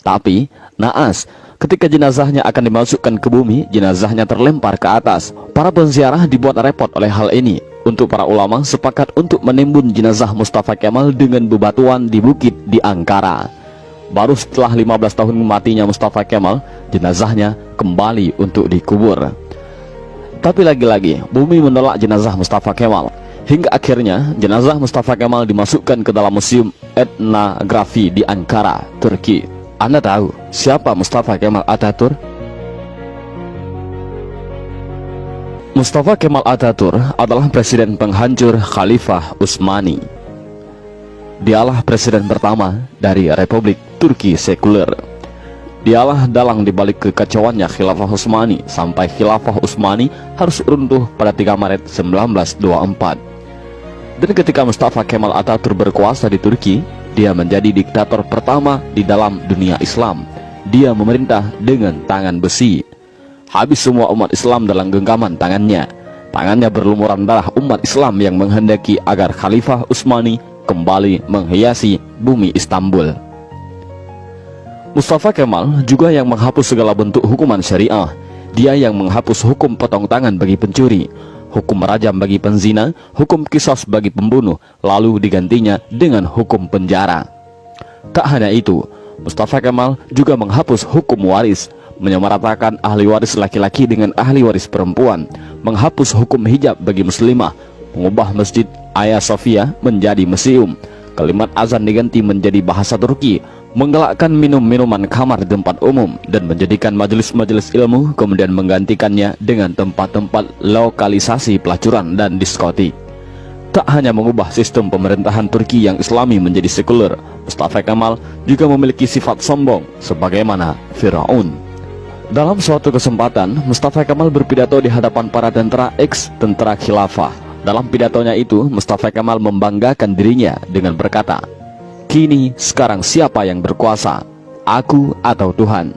Tapi, naas, ketika jenazahnya akan dimasukkan ke bumi, jenazahnya terlempar ke atas. Para penziarah dibuat repot oleh hal ini. Untuk para ulama sepakat untuk menimbun jenazah Mustafa Kemal dengan bebatuan di bukit di Ankara. Baru setelah 15 tahun matinya Mustafa Kemal, jenazahnya kembali untuk dikubur. Tapi lagi-lagi, bumi menolak jenazah Mustafa Kemal. Hingga akhirnya, jenazah Mustafa Kemal dimasukkan ke dalam Museum Etnografi di Ankara, Turki. Anda tahu siapa Mustafa Kemal Atatürk? Mustafa Kemal Atatürk adalah presiden penghancur Khalifah Utsmani. Dialah presiden pertama dari Republik Turki sekuler. Dialah dalang dibalik kekacauannya Khilafah Utsmani sampai Khilafah Utsmani harus runtuh pada 3 Maret 1924. Dan ketika Mustafa Kemal Atatürk berkuasa di Turki, dia menjadi diktator pertama di dalam dunia Islam. Dia memerintah dengan tangan besi. Habis semua umat Islam dalam genggaman tangannya. Tangannya berlumuran darah umat Islam yang menghendaki agar Khalifah Utsmani kembali menghiasi bumi Istanbul. Mustafa Kemal juga yang menghapus segala bentuk hukuman syariah. Dia yang menghapus hukum potong tangan bagi pencuri, hukum rajam bagi penzina, hukum qisas bagi pembunuh, lalu digantinya dengan hukum penjara. Tak hanya itu, Mustafa Kemal juga menghapus hukum waris, menyamaratakan ahli waris laki-laki dengan ahli waris perempuan, menghapus hukum hijab bagi muslimah, mengubah Masjid Hagia Sophia menjadi museum, kalimat azan diganti menjadi bahasa Turki, menggalakkan minum-minuman kamar di tempat umum, dan menjadikan majelis-majelis ilmu, kemudian menggantikannya dengan tempat-tempat lokalisasi pelacuran dan diskotik. Tak hanya mengubah sistem pemerintahan Turki yang Islami menjadi sekuler, Mustafa Kemal juga memiliki sifat sombong sebagaimana Firaun. Dalam suatu kesempatan, Mustafa Kemal berpidato di hadapan para tentara ex-tentara khilafah. Dalam pidatonya itu, Mustafa Kemal membanggakan dirinya dengan berkata, "Kini sekarang siapa yang berkuasa, aku atau Tuhan?"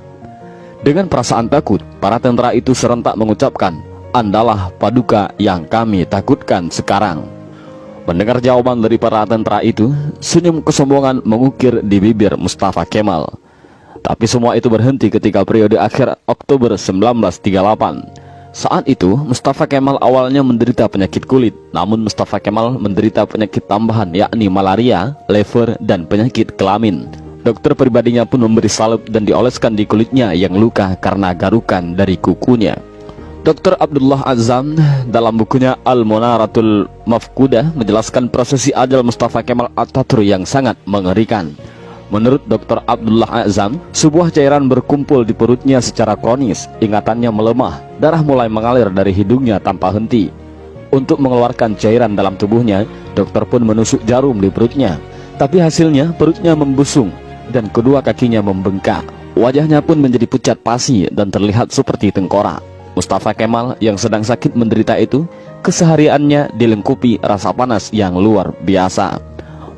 Dengan perasaan takut, para tentara itu serentak mengucapkan, "Andalah paduka yang kami takutkan sekarang." Mendengar jawaban dari para tentara itu, senyum kesombongan mengukir di bibir Mustafa Kemal. Tapi semua itu berhenti ketika periode akhir Oktober 1938. Saat itu, Mustafa Kemal awalnya menderita penyakit kulit. Namun Mustafa Kemal menderita penyakit tambahan, yakni malaria, lever, dan penyakit kelamin. Dokter pribadinya pun memberi salep dan dioleskan di kulitnya yang luka karena garukan dari kukunya. Dr. Abdullah Azzam dalam bukunya Al-Munaratul Mafkudah menjelaskan prosesi ajal Mustafa Kemal Atatürk yang sangat mengerikan. Menurut Dr. Abdullah Azzam, sebuah cairan berkumpul di perutnya secara kronis, ingatannya melemah, darah mulai mengalir dari hidungnya tanpa henti. Untuk mengeluarkan cairan dalam tubuhnya, dokter pun menusuk jarum di perutnya. Tapi hasilnya perutnya membusung dan kedua kakinya membengkak. Wajahnya pun menjadi pucat pasi dan terlihat seperti tengkorak. Mustafa Kemal yang sedang sakit menderita itu, kesehariannya dilengkupi rasa panas yang luar biasa.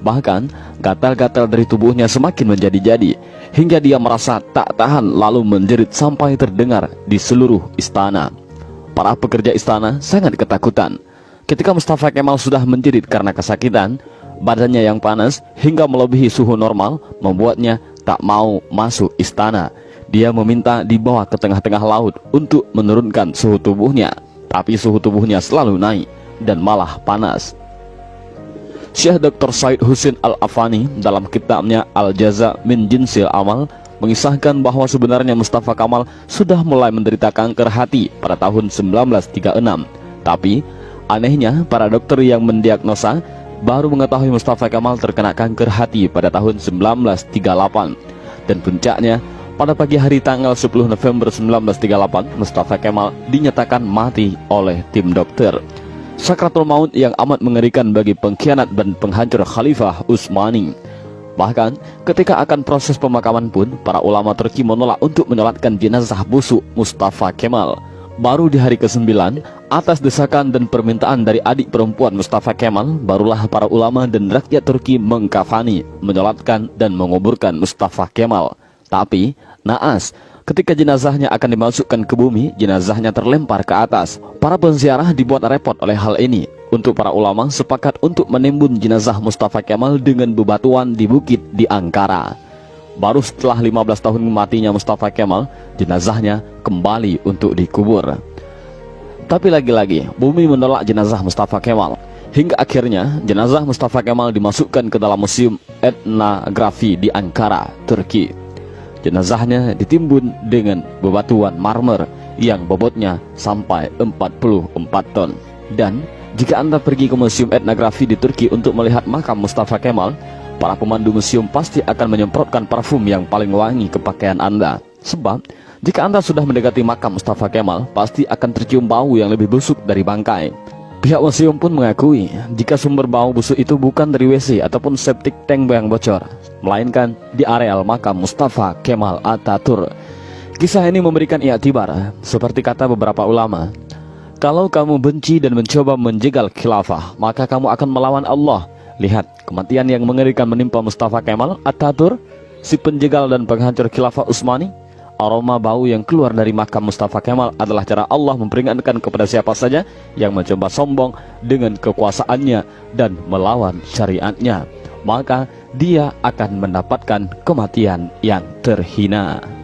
Bahkan, gatal-gatal dari tubuhnya semakin menjadi-jadi, hingga dia merasa tak tahan lalu menjerit sampai terdengar di seluruh istana. Para pekerja istana sangat ketakutan. Ketika Mustafa Kemal sudah menjerit karena kesakitan, badannya yang panas hingga melebihi suhu normal membuatnya tak mau masuk istana. Dia meminta dibawa ke tengah-tengah laut untuk menurunkan suhu tubuhnya, tapi suhu tubuhnya selalu naik dan malah panas. Syekh Dr. Said Husin Al-Afani dalam kitabnya Al-Jaza min Jinsil Amal mengisahkan bahwa sebenarnya Mustafa Kemal sudah mulai menderita kanker hati pada tahun 1936. Tapi anehnya para dokter yang mendiagnosa baru mengetahui Mustafa Kemal terkena kanker hati pada tahun 1938. Dan puncaknya, pada pagi hari tanggal 10 November 1938, Mustafa Kemal dinyatakan mati oleh tim dokter. Sakratul maut yang amat mengerikan bagi pengkhianat dan penghancur Khalifah Utsmani. Bahkan ketika akan proses pemakaman pun, para ulama Turki menolak untuk menyolatkan jenazah busuk Mustafa Kemal. Baru di hari ke-9, atas desakan dan permintaan dari adik perempuan Mustafa Kemal, barulah para ulama dan rakyat Turki mengkafani, menyolatkan dan menguburkan Mustafa Kemal. Tapi naas, ketika jenazahnya akan dimasukkan ke bumi, jenazahnya terlempar ke atas. Para penziarah dibuat repot oleh hal ini. Untuk para ulama sepakat untuk menimbun jenazah Mustafa Kemal dengan bebatuan di bukit di Ankara. Baru setelah 15 tahun matinya Mustafa Kemal, jenazahnya kembali untuk dikubur. Tapi lagi-lagi bumi menolak jenazah Mustafa Kemal. Hingga akhirnya jenazah Mustafa Kemal dimasukkan ke dalam Museum Etnografi di Ankara, Turki. Jenazahnya ditimbun dengan bebatuan marmer yang bobotnya sampai 44 ton. Dan jika Anda pergi ke Museum Etnografi di Turki untuk melihat makam Mustafa Kemal, para pemandu museum pasti akan menyemprotkan parfum yang paling wangi ke pakaian Anda. Sebab jika Anda sudah mendekati makam Mustafa Kemal, pasti akan tercium bau yang lebih busuk dari bangkai. Pihak museum pun mengakui jika sumber bau busuk itu bukan dari WC ataupun septic tank yang bocor, melainkan di areal makam Mustafa Kemal Atatürk. Kisah ini memberikan i'tibar, seperti kata beberapa ulama, kalau kamu benci dan mencoba menjegal khilafah, maka kamu akan melawan Allah. Lihat kematian yang mengerikan menimpa Mustafa Kemal Atatürk, si penjegal dan penghancur khilafah Utsmani. Aroma bau yang keluar dari makam Mustafa Kemal adalah cara Allah memperingatkan kepada siapa saja yang mencoba sombong dengan kekuasaannya dan melawan syariatnya, maka dia akan mendapatkan kematian yang terhina.